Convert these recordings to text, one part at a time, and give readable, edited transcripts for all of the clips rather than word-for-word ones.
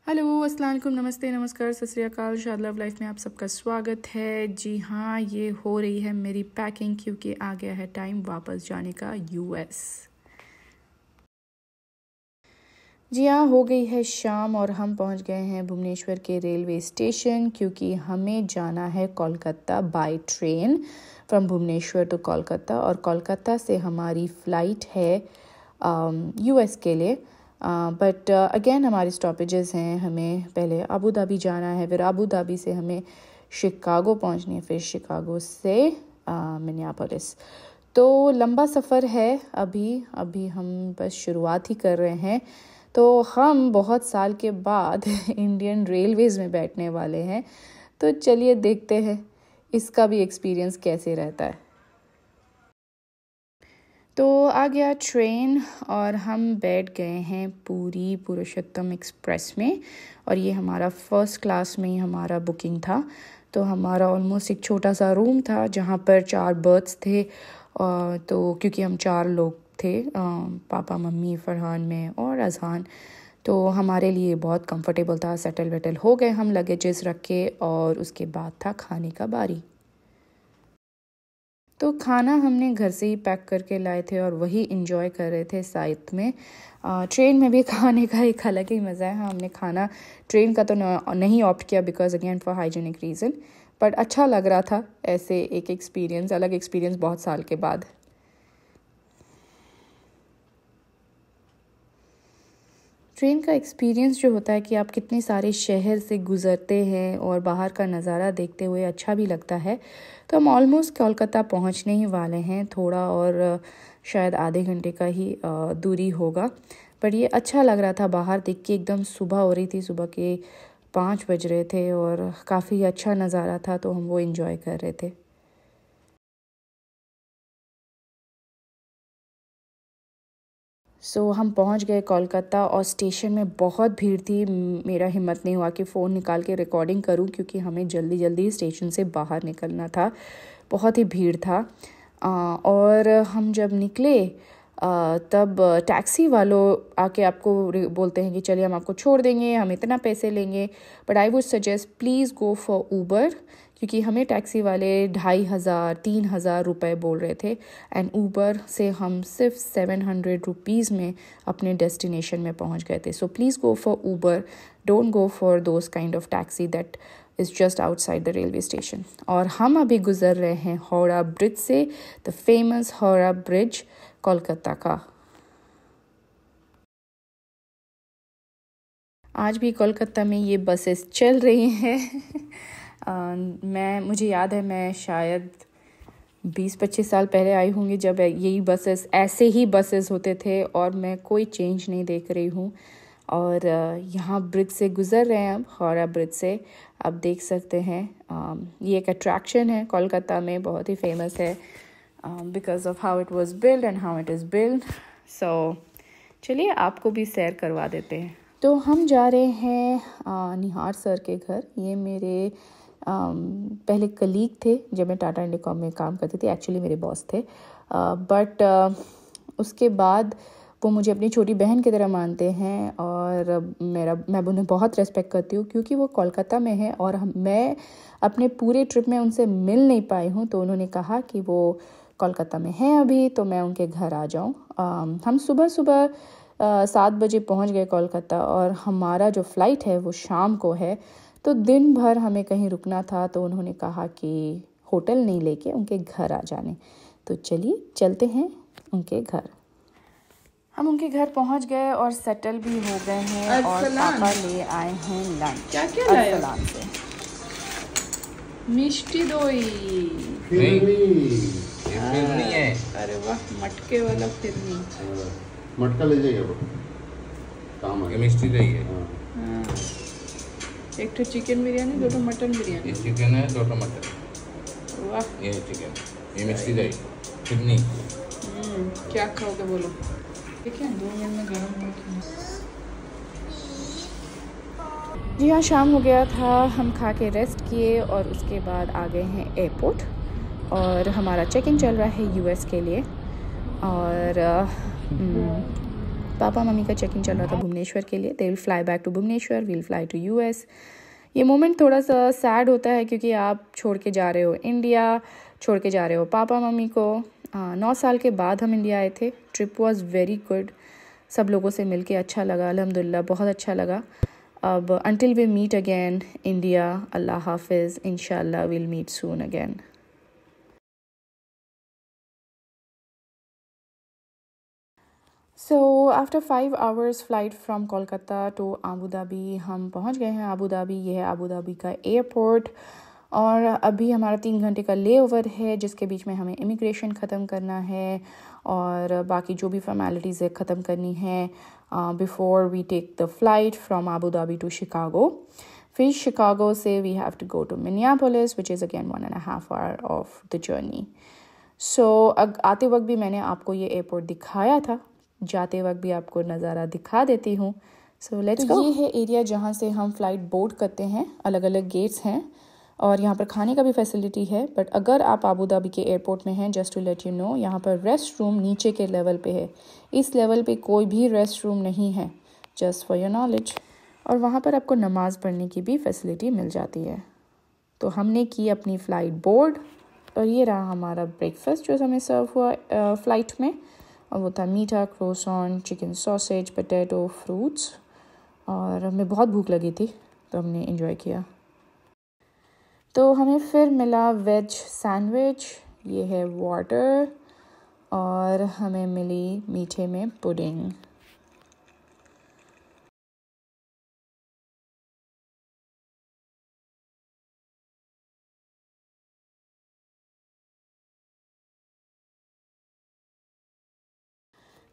Hello, अस्सलाम वालेकुम, नमस्ते, नमस्कार, सत श्री अकाल। शाद लव लाइफ में आप सबका स्वागत है। जी हाँ, ये हो रही है मेरी पैकिंग क्योंकि आ गया है टाइम वापस जाने का यूएस। जी हाँ, हो गई है शाम और हम पहुंच गए हैं भुवनेश्वर के रेलवे स्टेशन क्योंकि हमें जाना है Kolkata by train from Bhubaneswar to Kolkata. और कोलकाता से हमारी फ़्लाइट है यूएस के लिए। बट अगेन हमारे स्टॉपेजेस हैं। हमें पहले अबू धाबी जाना है, फिर अबू धाबी से हमें शिकागो पहुंचनी है, फिर शिकागो से मिनियापोलिस। तो लंबा सफ़र है। अभी हम बस शुरुआत ही कर रहे हैं। तो हम बहुत साल के बाद इंडियन रेलवेज़ में बैठने वाले हैं। तो चलिए देखते हैं इसका भी एक्सपीरियंस कैसे रहता है। तो आ गया ट्रेन और हम बैठ गए हैं पूरी पुरुषोत्तम एक्सप्रेस में। और ये हमारा फर्स्ट क्लास में ही हमारा बुकिंग था। तो हमारा ऑलमोस्ट एक छोटा सा रूम था जहाँ पर 4 बर्थ्स थे। तो क्योंकि हम 4 लोग थे, पापा, मम्मी, फरहान, मैं और अजहान, तो हमारे लिए बहुत कंफर्टेबल था। सेटल वेटल हो गए हम लगेजेस रख के, और उसके बाद था खाने का बारी। तो खाना हमने घर से ही पैक करके लाए थे और वही इंजॉय कर रहे थे साथ में। ट्रेन में भी खाने का एक अलग ही मज़ा है। हमने खाना ट्रेन का तो नहीं ऑप्ट किया because again for hygienic reason, but अच्छा लग रहा था ऐसे एक एक्सपीरियंस, अलग एक्सपीरियंस बहुत साल के बाद। ट्रेन का एक्सपीरियंस जो होता है कि आप कितने सारे शहर से गुज़रते हैं और बाहर का नज़ारा देखते हुए अच्छा भी लगता है। तो हम ऑलमोस्ट कोलकाता पहुंचने ही वाले हैं, थोड़ा और शायद आधे घंटे का ही दूरी होगा। पर ये अच्छा लग रहा था बाहर देख के। एकदम सुबह हो रही थी, सुबह के 5 बज रहे थे और काफ़ी अच्छा नज़ारा था, तो हम वो एंजॉय कर रहे थे। हम पहुंच गए कोलकाता और स्टेशन में बहुत भीड़ थी। मेरा हिम्मत नहीं हुआ कि फ़ोन निकाल के रिकॉर्डिंग करूं क्योंकि हमें जल्दी जल्दी स्टेशन से बाहर निकलना था। बहुत ही भीड़ था। और हम जब निकले तब टैक्सी वालों आके आपको बोलते हैं कि चलिए हम आपको छोड़ देंगे, हम इतना पैसे लेंगे। But I would suggest please go for Uber, क्योंकि हमें टैक्सी वाले 2500 3000 रुपये बोल रहे थे। एंड ऊबर से हम सिर्फ 700 रुपीज़ में अपने डेस्टिनेशन में पहुंच गए थे। So please go for Uber, don't go for those kind of taxi that is just outside the railway station. और हम अभी गुज़र रहे हैं हावड़ा ब्रिज से, the famous Howrah bridge Kolkata का। आज भी कोलकाता में ये बसेस चल रही हैं। मुझे याद है, मैं शायद 20-25 साल पहले आई होंगी जब यही बसेस, ऐसे ही बसेस होते थे और मैं कोई चेंज नहीं देख रही हूँ। और यहाँ ब्रिज से गुज़र रहे हैं, अब हावड़ा ब्रिज से आप देख सकते हैं। ये एक अट्रैक्शन है कोलकाता में, बहुत ही फेमस है because of how it was build and how it is build. So चलिए आपको भी सैर करवा देते हैं। तो हम जा रहे हैं निहार सर के घर। ये मेरे पहले कलीग थे जब मैं टाटा इंडिकॉम में काम करती थी। एक्चुअली मेरे बॉस थे, बट उसके बाद वो मुझे अपनी छोटी बहन की तरह मानते हैं और मैं उन्हें बहुत रेस्पेक्ट करती हूँ क्योंकि वो कोलकाता में है और मैं अपने पूरे ट्रिप में उनसे मिल नहीं पाई हूँ। तो उन्होंने कहा कि वो कोलकाता में हैं अभी, तो मैं उनके घर आ जाऊँ। हम सुबह 7 बजे पहुंच गए कोलकाता और हमारा जो फ़्लाइट है वो शाम को है। तो दिन भर हमें कहीं रुकना था, तो उन्होंने कहा कि होटल नहीं लेके उनके घर आ जाने। तो चलिए चलते हैं उनके घर। हम उनके घर पहुंच गए और सेटल भी हो गए हैं और पापा ले आए हैं लंच। क्या लाया? से मिष्टी दोई फिरनी है। अरे वाह, मटके वाला फिरनी। मटका ले जाइए, काम है। मिष्टी रही है। हाँ, एक तो चिकन बिरयानी, 2 मटन बिरयानी। ये चिकन है, 2 मटन। वाह, ये चिकन, ये मिष्टी रही फिरनी। क्या खाओगे बोलो? ठीक है, 2 मिनट में गर्म हो। जी हाँ, शाम हो गया था। हम खा के रेस्ट किए और उसके बाद आ गए हैं एयरपोर्ट और हमारा चेक इन चल रहा है यूएस के लिए। और पापा मम्मी का चेकिंग चल रहा था भुवनेश्वर के लिए। They will fly back to Bhubaneswar, we'll fly to US. ये मोमेंट थोड़ा सा सैड होता है क्योंकि आप छोड़ के जा रहे हो इंडिया, छोड़ के जा रहे हो पापा मम्मी को। 9 साल के बाद हम इंडिया आए थे। ट्रिप वाज वेरी गुड, सब लोगों से मिलके अच्छा लगा, अल्हम्दुलिल्लाह बहुत अच्छा लगा। अब until we meet again, India, Allah Hafiz, inshallah we'll meet soon again. So after 5 hours flight from Kolkata to Abu Dhabi, हम पहुंच गए हैं अबू धाबी। ये है अबू धाबी का एयरपोर्ट और अभी हमारा 3 घंटे का ले ओवर है, जिसके बीच में हमें इमिग्रेशन ख़त्म करना है और बाकी जो भी फॉर्मेलिटीज़ है ख़त्म करनी है before we take the flight from Abu Dhabi to Chicago. फिर शिकागो से we have to go to Minneapolis which is again 1.5 hour of the journey. So आते वक्त भी मैंने आपको ये एयरपोर्ट दिखाया था, जाते वक्त भी आपको नज़ारा दिखा देती हूँ। So let's go. ये है एरिया जहाँ से हम फ़्लाइट बोर्ड करते हैं, अलग अलग गेट्स हैं और यहाँ पर खाने का भी फैसिलिटी है। बट अगर आप अबू धाबी के एयरपोर्ट में हैं, just to let you know, यहाँ पर रेस्ट रूम नीचे के लेवल पे है, इस लेवल पे कोई भी रेस्ट रूम नहीं है, जस्ट फॉर योर नॉलेज। और वहाँ पर आपको नमाज पढ़ने की भी फैसिलिटी मिल जाती है। तो हमने की अपनी फ़्लाइट बोर्ड और ये रहा हमारा ब्रेकफास्ट जो हमें सर्व हुआ फ़्लाइट में, और वो था मीठा, croissant, chicken sausage, potato, fruits. और हमें बहुत भूख लगी थी तो हमने एंजॉय किया। तो हमें फिर मिला वेज सैंडविच, ये है वाटर, और हमें मिली मीठे में पुडिंग।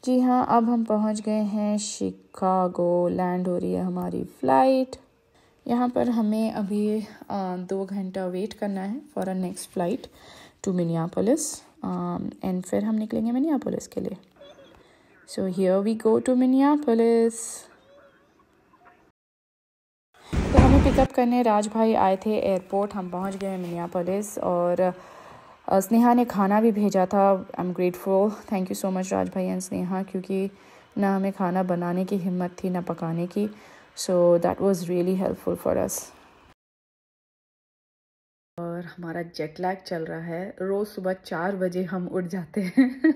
जी हाँ, अब हम पहुंच गए हैं शिकागो, लैंड हो रही है हमारी फ़्लाइट। यहाँ पर हमें अभी 2 घंटा वेट करना है for a next flight to Minneapolis and फिर हम निकलेंगे मिनियापोलिस के लिए। So here we go to Minneapolis. तो हमें पिकअप करने राज भाई आए थे एयरपोर्ट, हम पहुँच गए मिनियापोलिस और स्नेहा ने खाना भी भेजा था। I am grateful, thank you so much Raj भाई एंड स्नेहा, क्योंकि ना हमें खाना बनाने की हिम्मत थी ना पकाने की। So that was really helpful for us. और हमारा जेट लैग चल रहा है, रोज़ सुबह 4 बजे हम उठ जाते हैं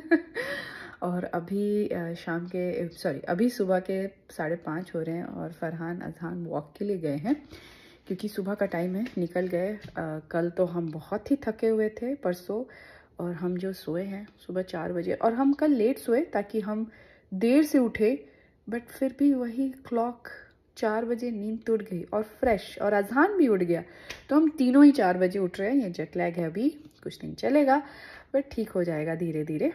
और अभी सुबह के 5:30 हो रहे हैं और फरहान अजहान वॉक के लिए गए हैं क्योंकि सुबह का टाइम है, निकल गए। कल तो हम बहुत ही थके हुए थे परसों, और हम जो सोए हैं सुबह 4 बजे, और हम कल लेट सोए ताकि हम देर से उठे, बट फिर भी वही क्लॉक 4 बजे नींद टूट गई और फ्रेश, और अजहान भी उठ गया, तो हम तीनों ही 4 बजे उठ रहे हैं। ये जेट लैग है, अभी कुछ दिन चलेगा बट ठीक हो जाएगा धीरे धीरे।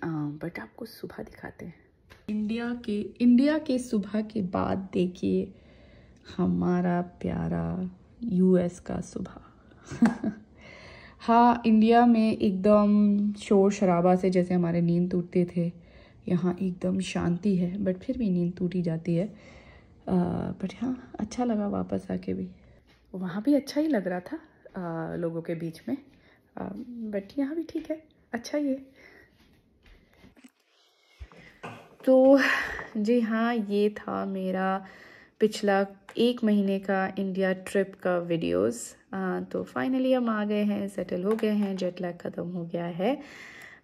बट आपको सुबह दिखाते हैं इंडिया के सुबह के बाद देखिए हमारा प्यारा यूएस का सुबह। हाँ, इंडिया में एकदम शोर शराबा से जैसे हमारे नींद टूटते थे, यहाँ एकदम शांति है, बट फिर भी नींद टूटी जाती है। बट हाँ, अच्छा लगा वापस आके भी। वहाँ भी अच्छा ही लग रहा था लोगों के बीच में, बट यहाँ भी ठीक है, अच्छा ही है। तो जी हाँ, ये था मेरा पिछला 1 महीने का इंडिया ट्रिप का वीडियोस। तो फाइनली हम आ गए हैं, सेटल हो गए हैं, जेट लैग ख़त्म हो गया है।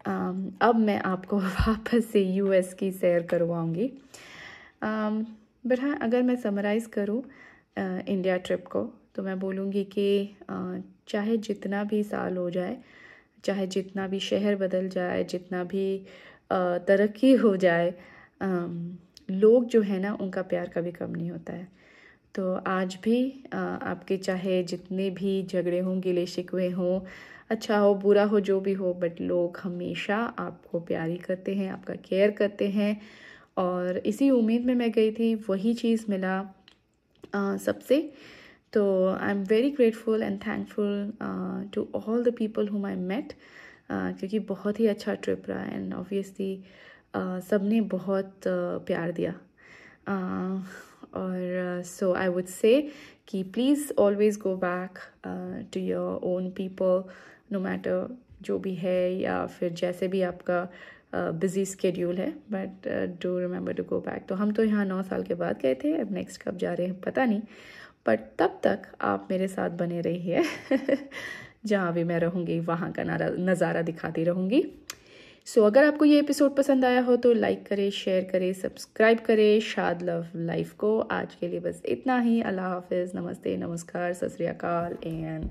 अब मैं आपको वापस से यूएस की सैर करवाऊँगी। बट हाँ, अगर मैं समराइज़ करूँ इंडिया ट्रिप को, तो मैं बोलूँगी कि चाहे जितना भी साल हो जाए, चाहे जितना भी शहर बदल जाए, जितना भी तरक्की हो जाए, लोग जो है ना, उनका प्यार कभी कम नहीं होता है। तो आज भी आपके चाहे जितने भी झगड़े हों, गिले शिकवे हों, अच्छा हो बुरा हो, जो भी हो, बट लोग हमेशा आपको प्यार ही करते हैं, आपका केयर करते हैं। और इसी उम्मीद में मैं गई थी, वही चीज़ मिला सबसे। तो I am very grateful and thankful to all the people whom I met, क्योंकि बहुत ही अच्छा ट्रिप रहा एंड ऑब्वियसली सब ने बहुत प्यार दिया। और सो आई वुड से कि please always go back to your own people, no matter जो भी है, या फिर जैसे भी आपका बिज़ी स्केड्यूल है, but do remember to go back. तो हम तो यहाँ 9 साल के बाद गए थे, अब नेक्स्ट कब जा रहे हैं पता नहीं, बट तब तक आप मेरे साथ बने रहिए। जहाँ भी मैं रहूँगी वहाँ का नज़ारा दिखाती रहूँगी। सो अगर आपको ये एपिसोड पसंद आया हो तो लाइक करें, शेयर करें, सब्सक्राइब करें शाद लव लाइफ को। आज के लिए बस इतना ही। अल्लाह हाफिज़, नमस्ते, नमस्कार, सत श्री अकाल एंड